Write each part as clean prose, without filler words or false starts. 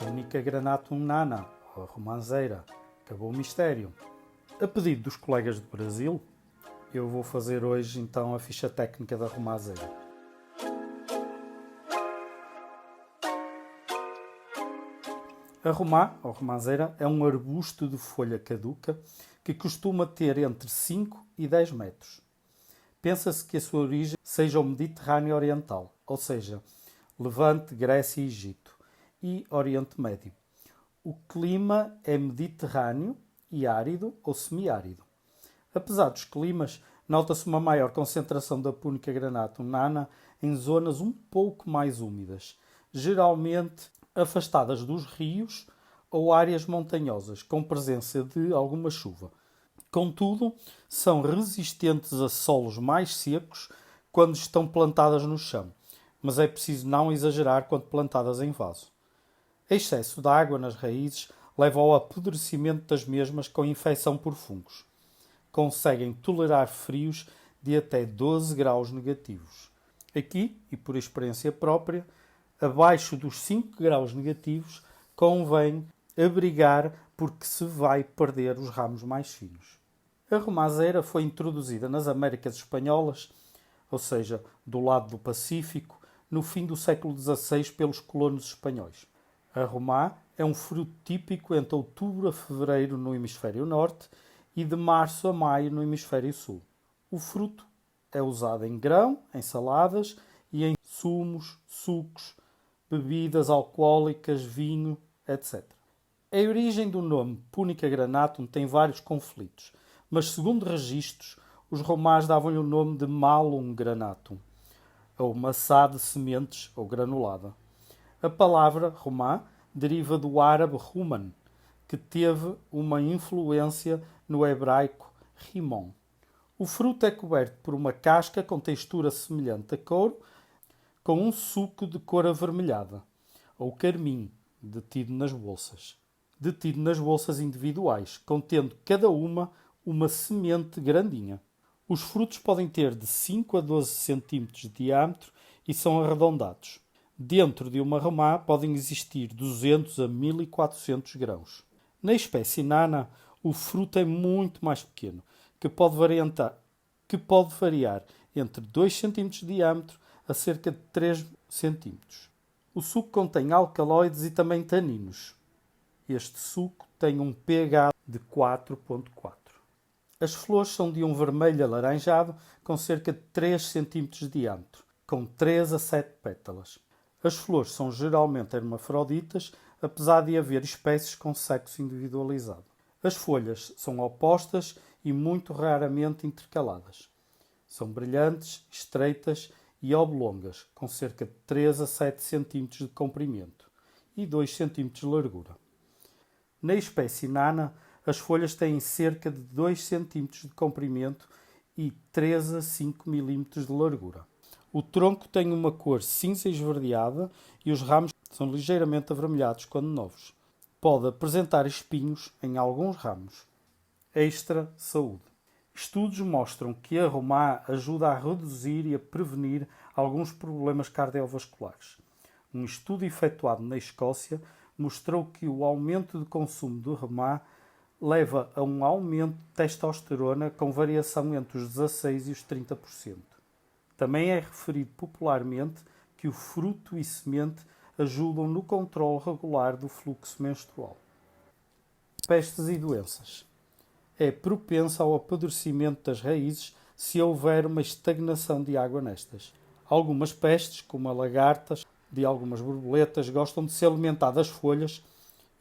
Punica granatum nana, ou a romanceira. Acabou o mistério. A pedido dos colegas do Brasil, eu vou fazer hoje então a ficha técnica da romanceira. A romã, ou romanceira, é um arbusto de folha caduca que costuma ter entre 5 e 10 metros. Pensa-se que a sua origem seja o Mediterrâneo Oriental, ou seja, Levante, Grécia e Egito, e Oriente Médio. O clima é mediterrâneo e árido ou semiárido. Apesar dos climas, nota-se uma maior concentração da Punica granatum nana em zonas um pouco mais úmidas, geralmente afastadas dos rios ou áreas montanhosas, com presença de alguma chuva. Contudo, são resistentes a solos mais secos quando estão plantadas no chão, mas é preciso não exagerar quando plantadas em vaso. Excesso de água nas raízes leva ao apodrecimento das mesmas com infecção por fungos. Conseguem tolerar frios de até 12 graus negativos. Aqui, e por experiência própria, abaixo dos 5 graus negativos convém abrigar porque se vai perder os ramos mais finos. A romanceira foi introduzida nas Américas Espanholas, ou seja, do lado do Pacífico, no fim do século XVI pelos colonos espanhóis. A romã é um fruto típico entre outubro a fevereiro no hemisfério norte e de março a maio no hemisfério sul. O fruto é usado em grão, em saladas e em sumos, sucos, bebidas alcoólicas, vinho, etc. A origem do nome Punica granatum tem vários conflitos, mas segundo registros, os romãs davam-lhe o nome de Malum granatum, ou maçã de sementes ou granulada. A palavra romã deriva do árabe ruman, que teve uma influência no hebraico rimon. O fruto é coberto por uma casca com textura semelhante a couro, com um suco de cor avermelhada, ou carmim, detido nas bolsas individuais, contendo cada uma semente grandinha. Os frutos podem ter de 5 a 12 cm de diâmetro e são arredondados. Dentro de uma romã podem existir 200 a 1400 grãos. Na espécie nana, o fruto é muito mais pequeno, que pode variar entre 2 cm de diâmetro a cerca de 3 cm. O suco contém alcaloides e também taninos. Este suco tem um pH de 4,4. As flores são de um vermelho alaranjado com cerca de 3 cm de diâmetro, com 3 a 7 pétalas. As flores são geralmente hermafroditas, apesar de haver espécies com sexo individualizado. As folhas são opostas e muito raramente intercaladas. São brilhantes, estreitas e oblongas, com cerca de 3 a 7 cm de comprimento e 2 cm de largura. Na espécie nana, as folhas têm cerca de 2 cm de comprimento e 3 a 5 mm de largura. O tronco tem uma cor cinza esverdeada e os ramos são ligeiramente avermelhados quando novos. Pode apresentar espinhos em alguns ramos. Extra saúde. Estudos mostram que a romã ajuda a reduzir e a prevenir alguns problemas cardiovasculares. Um estudo efetuado na Escócia mostrou que o aumento de consumo de romã leva a um aumento de testosterona com variação entre os 16% e os 30%. Também é referido popularmente que o fruto e semente ajudam no controle regular do fluxo menstrual. Pestes e doenças. É propensa ao apodrecimento das raízes se houver uma estagnação de água nestas. Algumas pestes, como a lagartas de algumas borboletas, gostam de se alimentar das folhas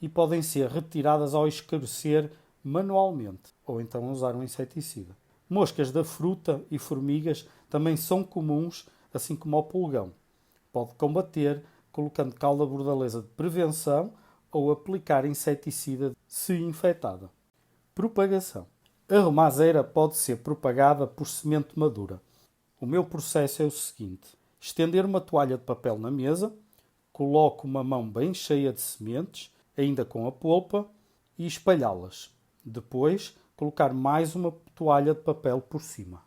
e podem ser retiradas ao escarecer manualmente, ou então usar um inseticida. Moscas da fruta e formigas também são comuns, assim como o pulgão. Pode combater colocando calda bordaleza de prevenção ou aplicar inseticida se infectada. Propagação. A romanceira pode ser propagada por semente madura. O meu processo é o seguinte: estender uma toalha de papel na mesa, coloco uma mão bem cheia de sementes, ainda com a polpa, e espalhá-las. Depois, colocar mais uma toalha de papel por cima.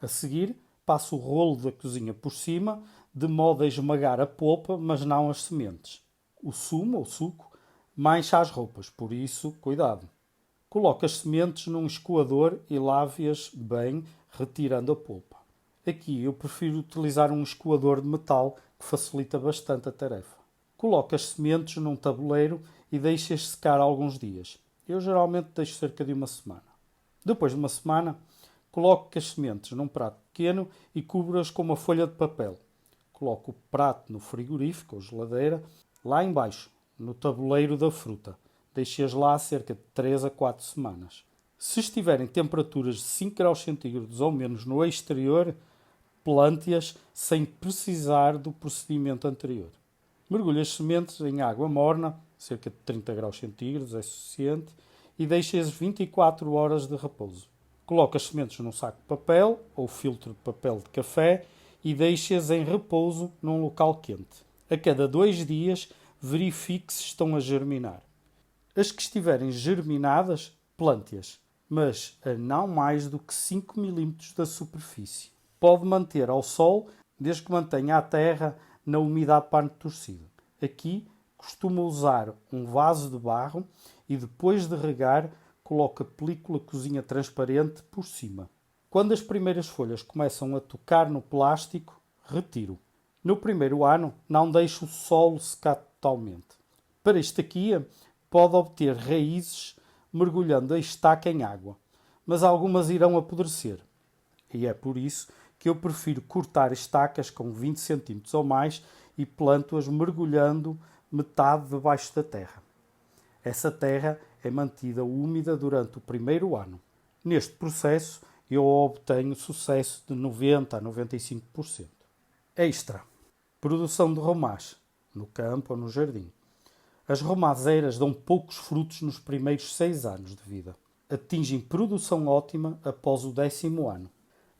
A seguir, passo o rolo da cozinha por cima, de modo a esmagar a polpa, mas não as sementes. O sumo ou suco mancha as roupas, por isso, cuidado. Coloque as sementes num escoador e lave-as bem, retirando a polpa. Aqui eu prefiro utilizar um escoador de metal que facilita bastante a tarefa. Coloque as sementes num tabuleiro e deixe-as secar alguns dias. Eu geralmente deixo cerca de uma semana. Depois de uma semana, coloque as sementes num prato pequeno e cubra-as com uma folha de papel. Coloque o prato no frigorífico ou geladeira, lá embaixo, no tabuleiro da fruta. Deixe-as lá cerca de 3 a 4 semanas. Se estiverem temperaturas de 5 graus centígrados ou menos no exterior, plante-as sem precisar do procedimento anterior. Mergulhe as sementes em água morna, cerca de 30 graus centígrados é suficiente, e deixe-as 24 horas de repouso. Coloque as sementes num saco de papel ou filtro de papel de café e deixe-as em repouso num local quente. A cada 2 dias, verifique se estão a germinar. As que estiverem germinadas, plante-as, mas a não mais do que 5 mm da superfície. Pode manter ao sol, desde que mantenha a terra na umidade para torcida. Aqui, costumo usar um vaso de barro e depois de regar, coloco a película cozinha transparente por cima. Quando as primeiras folhas começam a tocar no plástico, retiro. No primeiro ano, não deixo o solo secar totalmente. Para estaquia, pode obter raízes mergulhando a estaca em água, mas algumas irão apodrecer. E é por isso que eu prefiro cortar estacas com 20 cm ou mais e planto-as mergulhando metade debaixo da terra. Essa terra é mantida úmida durante o primeiro ano. Neste processo, eu obtenho sucesso de 90 a 95%. Extra. Produção de romás, no campo ou no jardim. As romazeiras dão poucos frutos nos primeiros 6 anos de vida. Atingem produção ótima após o 10º ano.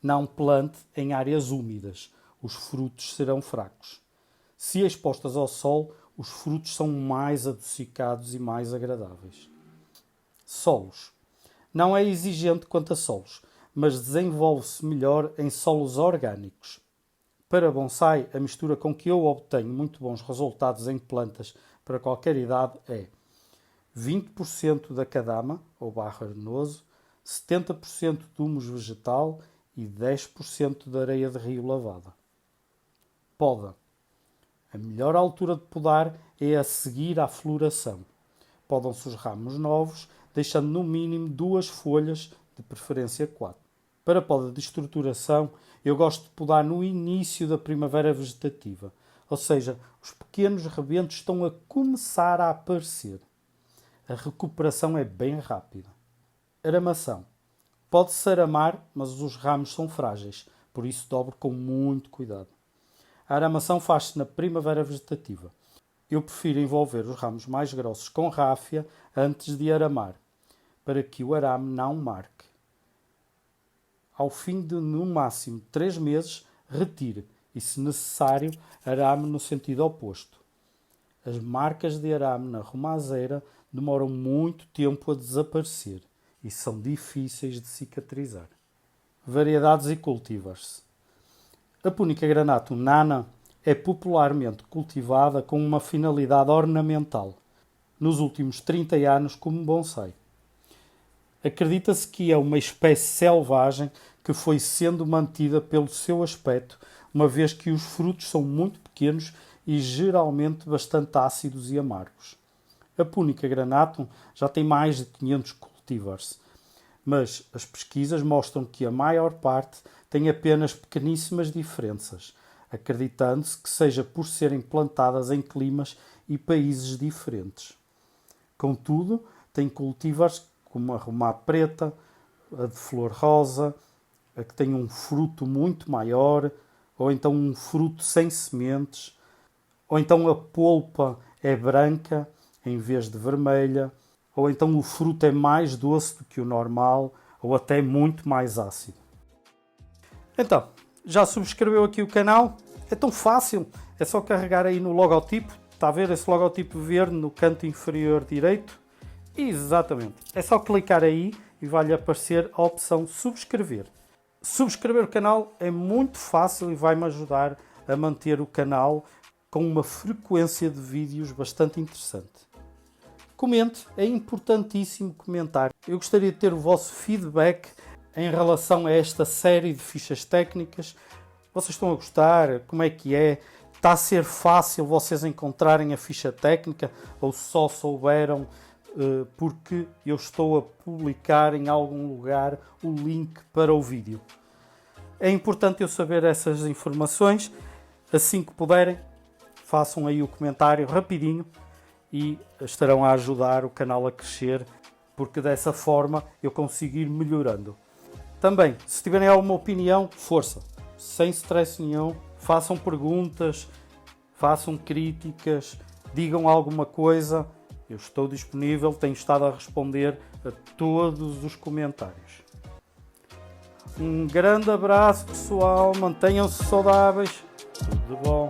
Não plante em áreas úmidas. Os frutos serão fracos. Se expostas ao sol, os frutos são mais adocicados e mais agradáveis. Solos. Não é exigente quanto a solos, mas desenvolve-se melhor em solos orgânicos. Para bonsai, a mistura com que eu obtenho muito bons resultados em plantas para qualquer idade é 20% da cadama, ou barro arenoso, 70% de humus vegetal e 10% de areia de rio lavada. Poda. A melhor altura de podar é a seguir à floração. Podam-se os ramos novos, deixando no mínimo 2 folhas, de preferência 4. Para poda de estruturação, eu gosto de podar no início da primavera vegetativa, ou seja, os pequenos rebentos estão a começar a aparecer. A recuperação é bem rápida. Aramação. Pode-se aramar, mas os ramos são frágeis, por isso dobre com muito cuidado. A aramação faz-se na primavera vegetativa. Eu prefiro envolver os ramos mais grossos com ráfia antes de aramar, para que o arame não marque. Ao fim de, no máximo, 3 meses, retire e, se necessário, arame no sentido oposto. As marcas de arame na romazeira demoram muito tempo a desaparecer e são difíceis de cicatrizar. Variedades e cultivars. A Punica granatum nana é popularmente cultivada com uma finalidade ornamental, nos últimos 30 anos como bonsai. Acredita-se que é uma espécie selvagem que foi sendo mantida pelo seu aspecto, uma vez que os frutos são muito pequenos e geralmente bastante ácidos e amargos. A Punica granatum já tem mais de 500 cultivars, mas as pesquisas mostram que a maior parte tem apenas pequeníssimas diferenças, acreditando-se que seja por serem plantadas em climas e países diferentes. Contudo, tem cultivars como a romã preta, a de flor rosa, a que tem um fruto muito maior, ou então um fruto sem sementes, ou então a polpa é branca em vez de vermelha, ou então o fruto é mais doce do que o normal, ou até muito mais ácido. Então, já subscreveu aqui o canal? É tão fácil, é só carregar aí no logotipo, está a ver esse logotipo verde no canto inferior direito? Exatamente, é só clicar aí e vai-lhe aparecer a opção subscrever. Subscrever o canal é muito fácil e vai-me ajudar a manter o canal com uma frequência de vídeos bastante interessante. Comente, é importantíssimo comentar. Eu gostaria de ter o vosso feedback em relação a esta série de fichas técnicas. Vocês estão a gostar? Como é que é? Está a ser fácil vocês encontrarem a ficha técnica ou só souberam porque eu estou a publicar em algum lugar o link para o vídeo? É importante eu saber essas informações. Assim que puderem, façam aí o comentário rapidinho e estarão a ajudar o canal a crescer, porque dessa forma eu consigo ir melhorando. Também, se tiverem alguma opinião, força, sem stress nenhum, façam perguntas, façam críticas, digam alguma coisa, eu estou disponível, tenho estado a responder a todos os comentários. Um grande abraço, pessoal, mantenham-se saudáveis, tudo bom.